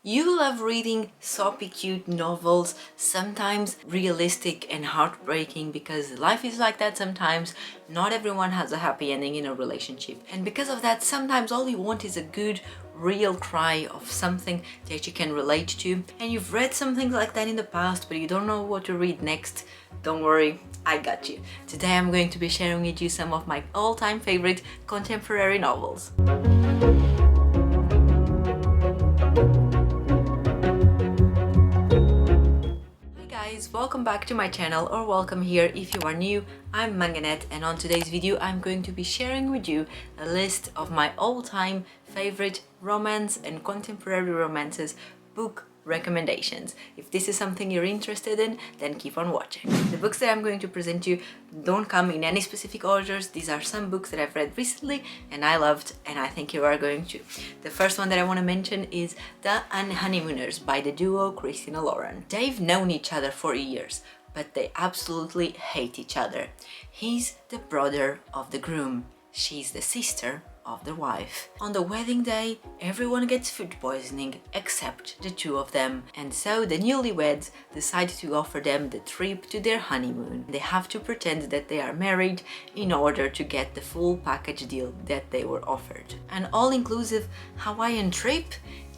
You love reading soppy cute novels, sometimes realistic and heartbreaking because life is like that sometimes. Not everyone has a happy ending in a relationship. And because of that, sometimes all you want is a good, real cry of something that you can relate to. And you've read something like that in the past, but you don't know what to read next. Don't worry, I got you. Today I'm going to be sharing with you some of my all-time favorite contemporary novels. Welcome back to my channel, or welcome here if you are new. I'm Manganet, and on today's video I'm going to be sharing with you a list of my all-time favorite romance and contemporary romances book recommendations. If this is something you're interested in, then keep on watching. The books that I'm going to present you don't come in any specific orders. These are some books that I've read recently and I loved, and I think you are going to. The first one that I want to mention is The Honeymooners by the duo Kristin and Lauren. They've known each other for years, but they absolutely hate each other. He's the brother of the groom. She's the sister of the wife. On the wedding day, everyone gets food poisoning except the two of them, and so the newlyweds decide to offer them the trip to their honeymoon. They have to pretend that they are married in order to get the full package deal that they were offered. An all-inclusive Hawaiian trip?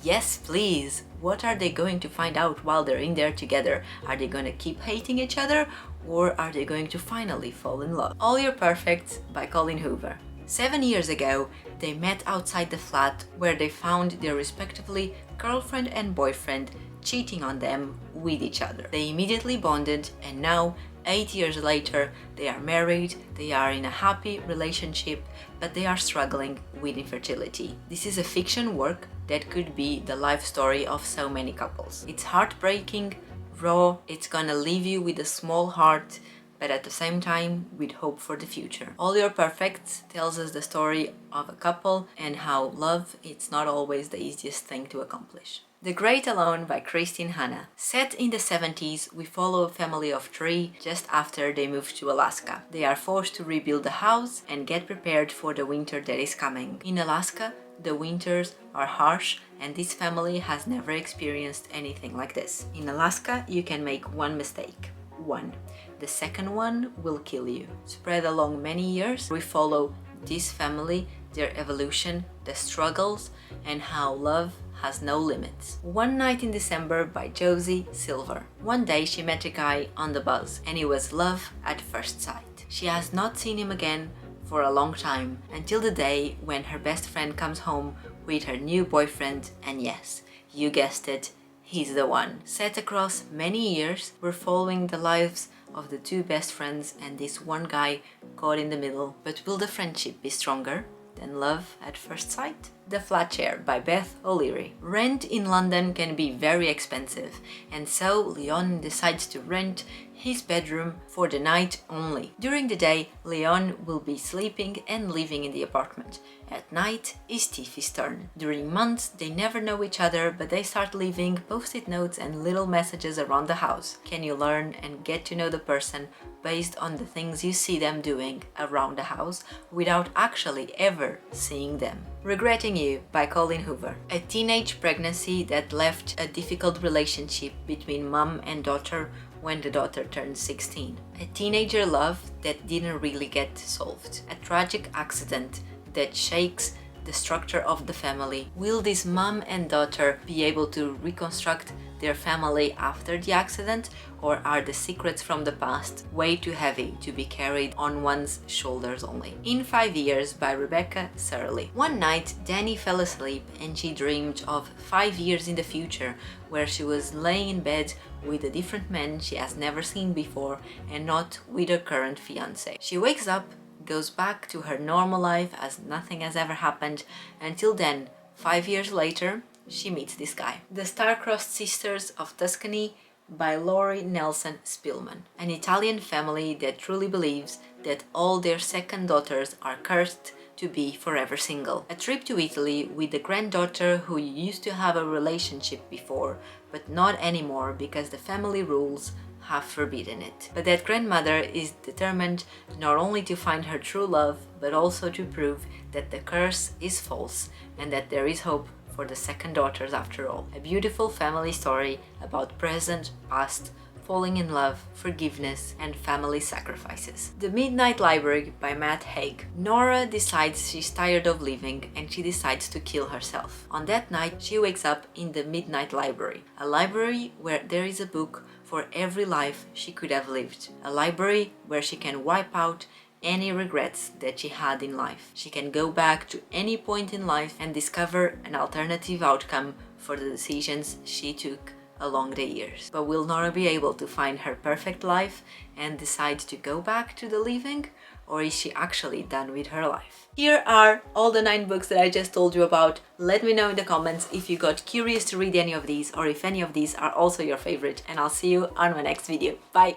Yes, please! What are they going to find out while they're in there together? Are they going to keep hating each other, or are they going to finally fall in love? Youre Perfect by Colleen Hoover. 7 years ago, they met outside the flat where they found their respectively girlfriend and boyfriend cheating on them with each other. They immediately bonded, and now, 8 years later, they are married, they are in a happy relationship, but they are struggling with infertility. This is a fiction work that could be the life story of so many couples. It's heartbreaking, raw, it's gonna leave you with a small heart, but at the same time with hope for the future. Youre Perfect tells us the story of a couple and how love is not always the easiest thing to accomplish. The Great Alone by Kristin. Set in the 70s, we follow a family of 3 just after they move to Alaska. They are forced to rebuild the house and get prepared for the winter that is coming. In Alaska, the winters are harsh, and this family has never experienced anything like this. In Alaska, you can make one mistake. One. The second one will kill you. Spread along many years, we follow this family, their evolution, the struggles, and how love has no limits. One Night in December by Josie Silver. One day she met a guy on the bus, and it was love at first sight. She has not seen him again for a long time, until the day when her best friend comes home with her new boyfriend, and yes, you guessed it, he's the one. Set across many years, we're following the lives of the 2 best friends and this one guy caught in the middle. But will the friendship be stronger than love at first sight? The Flat Chair by Beth O'Leary. Rent in London can be very expensive, and so Leon decides to rent his bedroom for the night only. During the day, Leon will be sleeping and living in the apartment. At night is Tiffy's turn. During months, they never know each other, but they start leaving post-it notes and little messages around the house. Can you learn and get to know the person based on the things you see them doing around the house without actually ever seeing them? Regretting You by Colleen Hoover. A teenage pregnancy that left a difficult relationship between mom and daughter when the daughter turned 16. A teenager love that didn't really get solved. A tragic accident that shakes the structure of the family. Will this mom and daughter be able to reconstruct their family after the accident, or are the secrets from the past way too heavy to be carried on one's shoulders only? In 5 Years by Rebecca Surley. One night, Danny fell asleep and she dreamed of 5 years in the future, where she was laying in bed with a different man she has never seen before and not with her current fiancé. She wakes up, goes back to her normal life as nothing has ever happened, until then, 5 years later, she meets this guy. The Starcrossed Sisters of Tuscany by Lori Nelson Spillman. An Italian family that truly believes that all their second daughters are cursed to be forever single. A trip to Italy with the granddaughter who used to have a relationship before, but not anymore because the family rules have forbidden it. But that grandmother is determined not only to find her true love, but also to prove that the curse is false and that there is hope for the second daughters after all. A beautiful family story about present, past, falling in love, forgiveness, and family sacrifices. The Midnight Library by Matt Haig. Nora decides she's tired of living and she decides to kill herself. On that night, she wakes up in the Midnight Library, a library where there is a book for every life she could have lived. A library where she can wipe out any regrets that she had in life. She can go back to any point in life and discover an alternative outcome for the decisions she took along the years. But will Nora be able to find her perfect life and decide to go back to the living? Or is she actually done with her life? Here are all the 9 books that I just told you about. Let me know in the comments if you got curious to read any of these or if any of these are also your favorite, and I'll see you on my next video. Bye!